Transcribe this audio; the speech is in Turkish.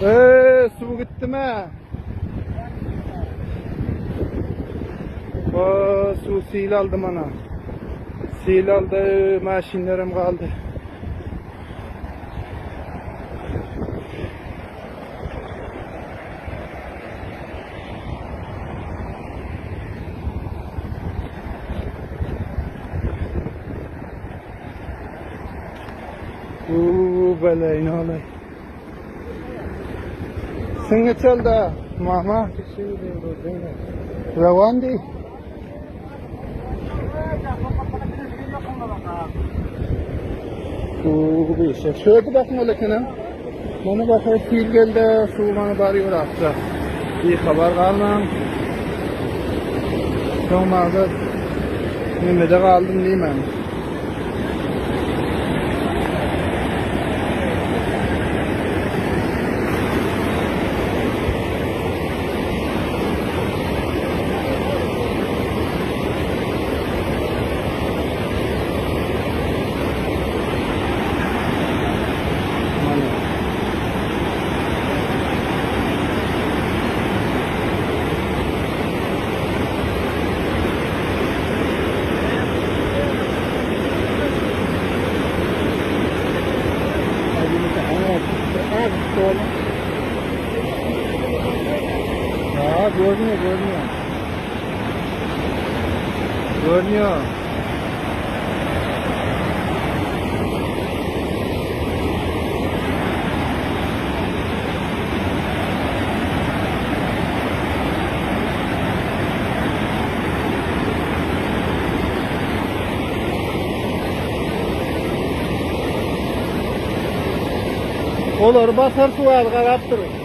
Su gitti mi? Su sil aldı bana. Sil aldı, maşinlerim kaldı. Böyle ne olay? Sen geçel de mama. Ravan değil. Bir şey. Şöyle bakın öyle kenan. Bana bakar fil geldi, su bana bağırıyor aslında. Bir haber kalmam. Sonra nimede kaldım değil mi? Ya görünüyor. Görünüyor. Olur basar su al, karap durur.